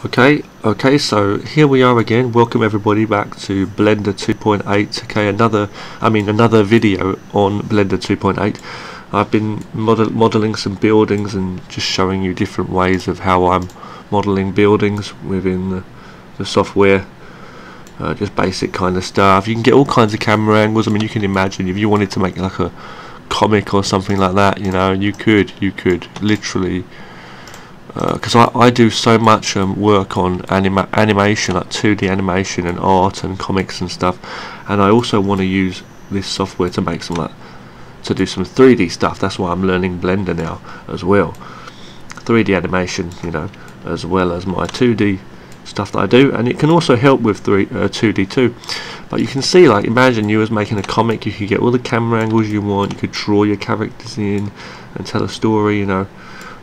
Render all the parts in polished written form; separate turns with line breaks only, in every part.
Okay, so here we are again. Welcome everybody back to Blender 2.8. Okay, another video on Blender 2.8. I've been modeling some buildings and just showing you different ways of how I'm modeling buildings within the software. Just basic kind of stuff. You can get all kinds of camera angles. I mean, you can imagine if you wanted to make like a comic or something like that, you know, you could literally, because I do so much work on animation, like 2D animation and art and comics and stuff, and I also want to use this software to make some to do some 3D stuff. That's why I'm learning Blender now as well, 3D animation, you know, as well as my 2D stuff that I do, and it can also help with 2D too. But you can see, like, imagine you was making a comic. You could get all the camera angles you want, you could draw your characters in and tell a story, you know,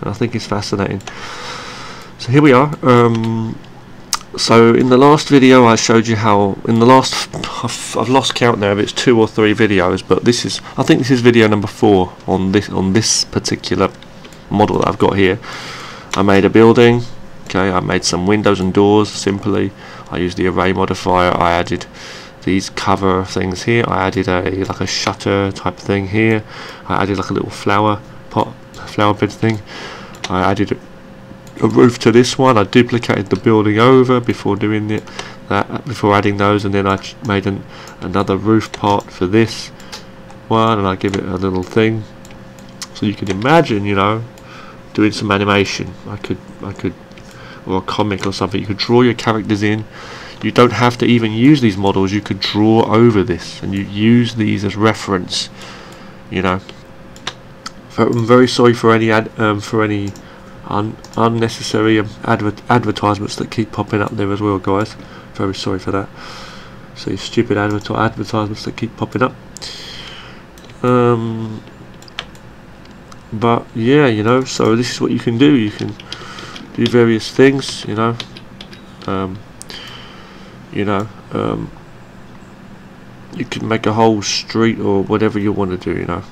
and I think it's fascinating. So here we are. So in the last video I showed you how, I've lost count now if it's 2 or 3 videos, but I think this is video number 4 on this particular model that I've got here. I made a building. Okay, I made some windows and doors simply. I used the array modifier. I added these cover things here. I added like a shutter type thing here. I added like a little flower bed thing. I added a roof to this one. I duplicated the building over before doing before adding those, and then I made another roof part for this one, and I give it a little thing. So you can imagine, you know, doing some animation. I could, or a comic or something. You could draw your characters in. You don't have to even use these models. You could draw over this, and you use these as reference. You know. I'm very sorry for any unnecessary advertisements that keep popping up there as well, guys. Very sorry for that. So stupid advertisements that keep popping up. But yeah, you know. So this is what you can do. You can do various things, you know. You can make a whole street or whatever you want to do, you know.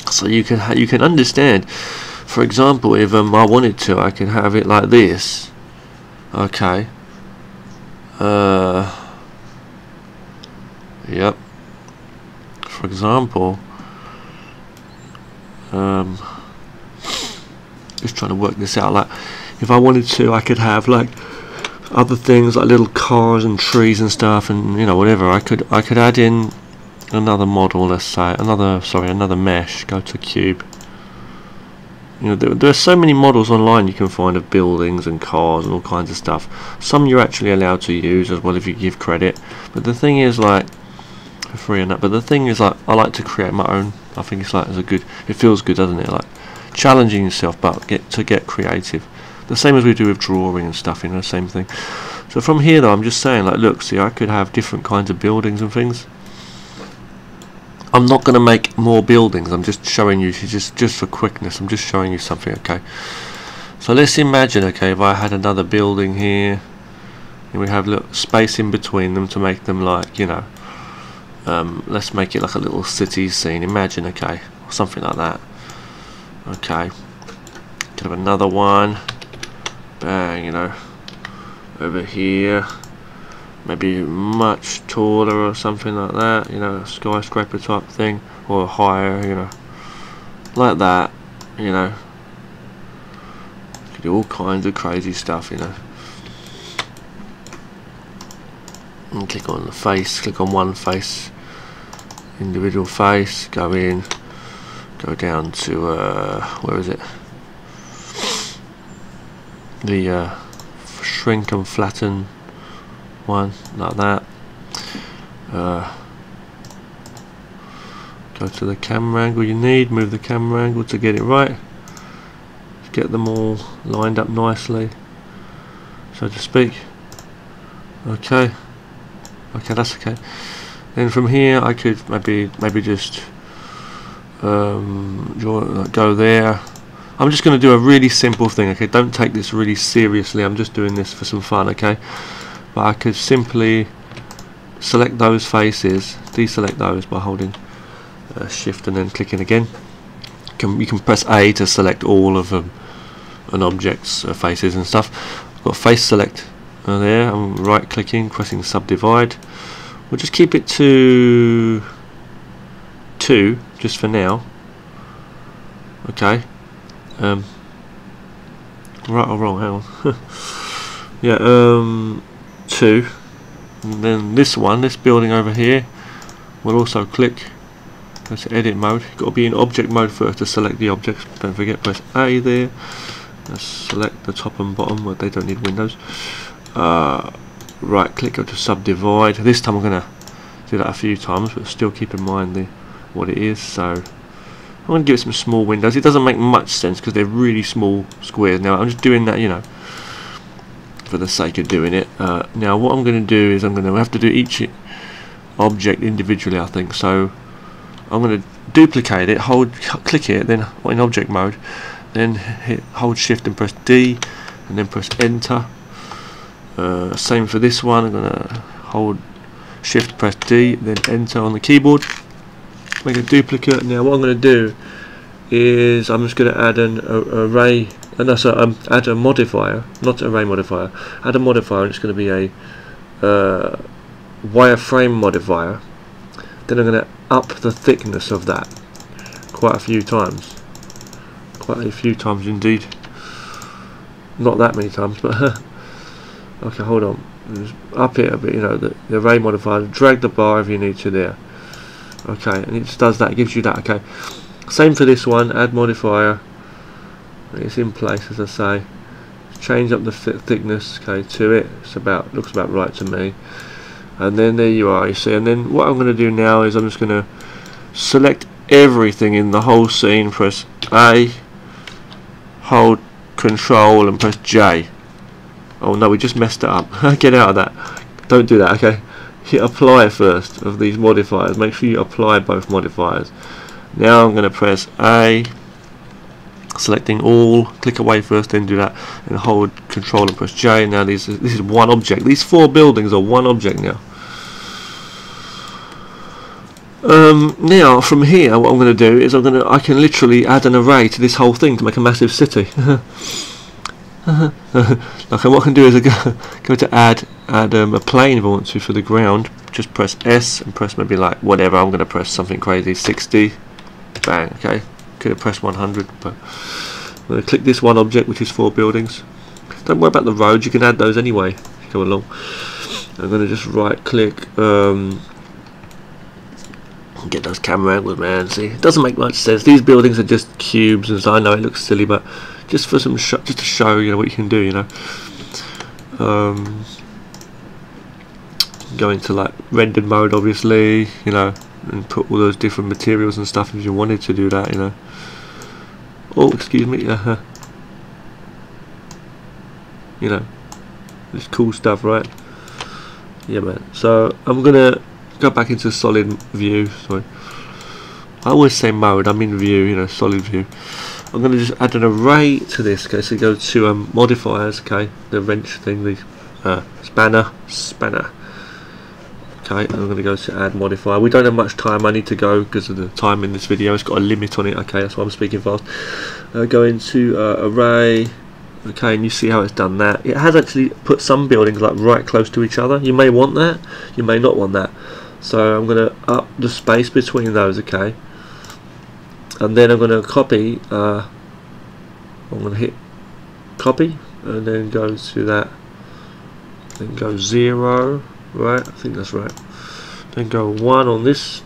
So you can understand. For example, if I wanted to, I could have it like this. Okay. Yep. For example, just trying to work this out. Like, if I wanted to, I could have like other things like little cars and trees and stuff, and you know, whatever. I could add in another model. Let's say another mesh. Go to cube. You know, there are so many models online you can find of buildings and cars and all kinds of stuff. Some you're actually allowed to use as well if you give credit. But the thing is, like, for free and that. But the thing is, like, I like to create my own. I think it's like it feels good, doesn't it? Like challenging yourself, but get creative. The same as we do with drawing and stuff, you know, same thing. So from here though, I'm just saying, like, look, see, I could have different kinds of buildings and things. I'm not going to make more buildings. I'm just showing you, just for quickness, I'm just showing you something, okay? So let's imagine, okay, if I had another building here, and we have little space in between them to make them like, you know, let's make it like a little city scene. Imagine, okay, or something like that. Okay, could have another one. Bang, you know, over here. Maybe much taller or something like that, you know, a skyscraper type thing, or higher, you know, like that, you know. You can do all kinds of crazy stuff, you know. And click on the face, click on one face, individual face, go in, go down to, where is it? The shrink and flatten one, like that. Go to the camera angle you need, move the camera angle to get it right, get them all lined up nicely, so to speak. Okay, that's okay. Then from here I could maybe just go there. I'm just going to do a really simple thing, okay? Don't take this really seriously, I'm just doing this for some fun, okay? But I could simply select those faces, deselect those by holding shift and then clicking again. You can press A to select all of them, an object's faces and stuff. I've got face select there. I'm right clicking, pressing subdivide. We'll just keep it to 2 just for now. Okay. Right or wrong? Hang on. Yeah. 2. And then this one, this building over here, we'll also click. Go to edit mode. You've got to be in object mode first to select the objects. Don't forget, press A there. Let's select the top and bottom. Well, they don't need windows. Right click, go to subdivide. This time I'm going to do that a few times, but still keep in mind what it is. So I'm going to give it some small windows. It doesn't make much sense because they're really small squares. Now I'm just doing that, you know, for the sake of doing it. Now what I'm going to do is I'm going to have to do each object individually, I think. So I'm going to duplicate it, click it, then in object mode, then hold shift and press D, and then press enter. Same for this one. I'm going to hold shift, press D, then enter on the keyboard. Make a duplicate. Now what I'm going to do is I'm just going to add an array. Add a modifier, not array modifier. Add a modifier, and it's going to be a wireframe modifier. Then I'm going to up the thickness of that quite a few times indeed. Not that many times, but okay, hold on. Just up it a bit, you know, the array modifier. Drag the bar if you need to there. Okay, and it just does that, gives you that. Okay, same for this one. Add modifier. It's in place, as I say. Change up the thickness, okay, to it. Looks about right to me. And then there you are, you see. And then what I'm going to do now is I'm just going to select everything in the whole scene. Press A, hold Control, and press J. Oh no, we just messed it up. Get out of that. Don't do that. Okay. Hit apply first of these modifiers. Make sure you apply both modifiers. Now I'm going to press A, selecting all, click away first, then do that, and hold Control and press J. Now this is one object. These 4 buildings are one object now. Now from here, what I'm going to do is I can literally add an array to this whole thing to make a massive city. Okay, what I can do is go to add a plane if I want to for the ground. Just press S and press maybe like whatever. I'm going to press something crazy, 60. Bang. Okay. Could have pressed 100, but I'm going to click this one object, which is 4 buildings. Don't worry about the roads, you can add those anyway if you go along. I'm going to just right click, get those camera angles, man. See, it doesn't make much sense. These buildings are just cubes, and so I know it looks silly, but just for some just to show you know what you can do, you know. Go into like rendered mode, obviously, you know, and put all those different materials and stuff if you wanted to do that, you know. Oh, excuse me. You know, this cool stuff, right? Yeah, man. So I'm gonna go back into solid view. Sorry, I always say mode. I mean view. You know, solid view. I'm gonna just add an array to this. Okay, so go to modifiers. Okay, the wrench thing, the spanner. Okay, I'm going to go to add modifier. We don't have much time. I need to go because of the time in this video. It's got a limit on it. Okay, that's why I'm speaking fast. Go into array. Okay, and you see how it's done that. It has actually put some buildings like right close to each other. You may want that. You may not want that. So I'm going to up the space between those. Okay, and then I'm going to copy. I'm going to hit copy, and then go to that. Then go 0. Right, I think that's right. Then go 1 on this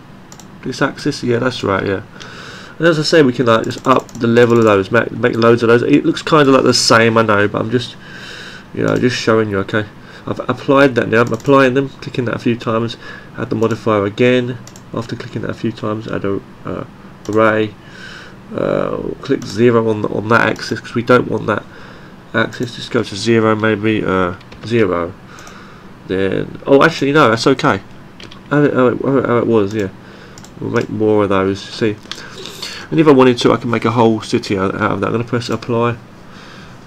axis. Yeah, that's right. Yeah, and as I say, we can like just up the level of those, make loads of those. It looks kind of like the same, I know, but I'm just, you know, just showing you. Okay, I've applied that now. I'm applying them, clicking that a few times. Add the modifier again. After clicking that a few times, add a array. Click 0 on that axis because we don't want that axis. Just go to 0, maybe 0. Then, oh, actually no, that's okay. How it was, yeah. We'll make more of those. See, and if I wanted to, I can make a whole city out of that. I'm going to press apply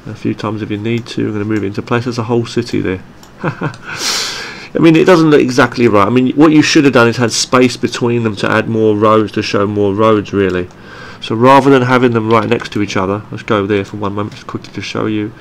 a few times if you need to. I'm going to move it into place. There's a whole city there. I mean, it doesn't look exactly right. I mean, what you should have done is had space between them to add more roads, to show more roads, really. So rather than having them right next to each other, let's go there for one moment just quickly to show you.